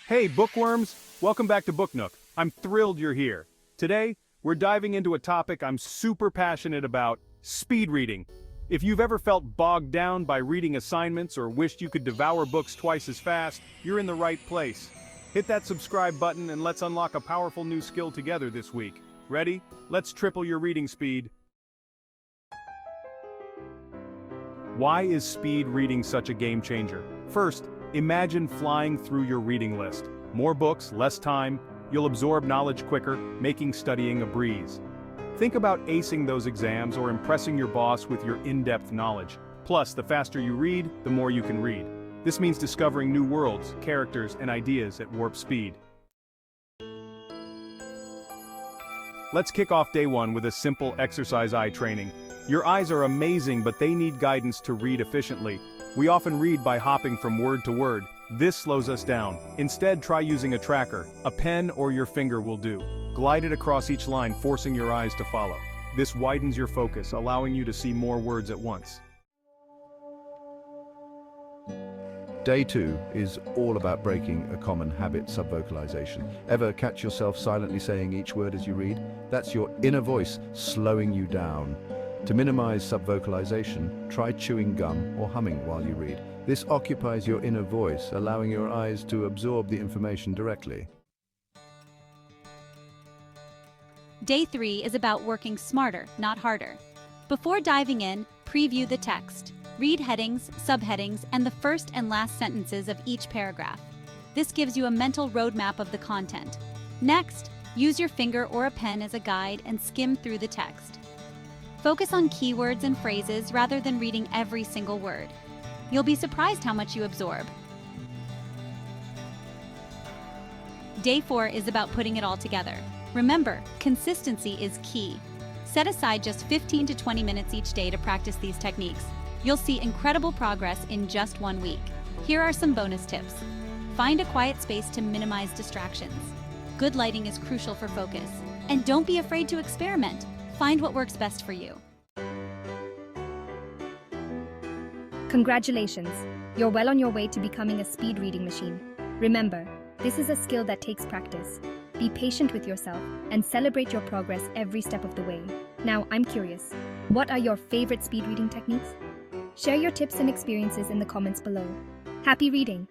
Hey, bookworms! Welcome back to Book Nook. I'm thrilled you're here. Today, we're diving into a topic I'm super passionate about, speed reading. If you've ever felt bogged down by reading assignments or wished you could devour books twice as fast, you're in the right place. Hit that subscribe button and let's unlock a powerful new skill together this week. Ready? Let's triple your reading speed. Why is speed reading such a game changer? First, imagine flying through your reading list. More books, less time, you'll absorb knowledge quicker, making studying a breeze. Think about acing those exams or impressing your boss with your in-depth knowledge. Plus, the faster you read, the more you can read. This means discovering new worlds, characters, and ideas at warp speed. Let's kick off day one with a simple exercise eye training. Your eyes are amazing, but they need guidance to read efficiently. We often read by hopping from word to word. This slows us down. Instead, try using a tracker. A pen or your finger will do. Glide it across each line, forcing your eyes to follow. This widens your focus, allowing you to see more words at once. Day 2 is all about breaking a common habit, subvocalization. Ever catch yourself silently saying each word as you read? That's your inner voice slowing you down. To minimize subvocalization, try chewing gum or humming while you read. This occupies your inner voice, allowing your eyes to absorb the information directly. Day 3 is about working smarter, not harder. Before diving in, preview the text. Read headings, subheadings, and the first and last sentences of each paragraph. This gives you a mental roadmap of the content. Next, use your finger or a pen as a guide and skim through the text. Focus on keywords and phrases rather than reading every single word. You'll be surprised how much you absorb. Day 4 is about putting it all together. Remember, consistency is key. Set aside just 15 to 20 minutes each day to practice these techniques. You'll see incredible progress in just 1 week. Here are some bonus tips. Find a quiet space to minimize distractions. Good lighting is crucial for focus. And don't be afraid to experiment. Find what works best for you. Congratulations! You're well on your way to becoming a speed reading machine. Remember, this is a skill that takes practice. Be patient with yourself and celebrate your progress every step of the way. Now, I'm curious, what are your favorite speed reading techniques? Share your tips and experiences in the comments below. Happy reading!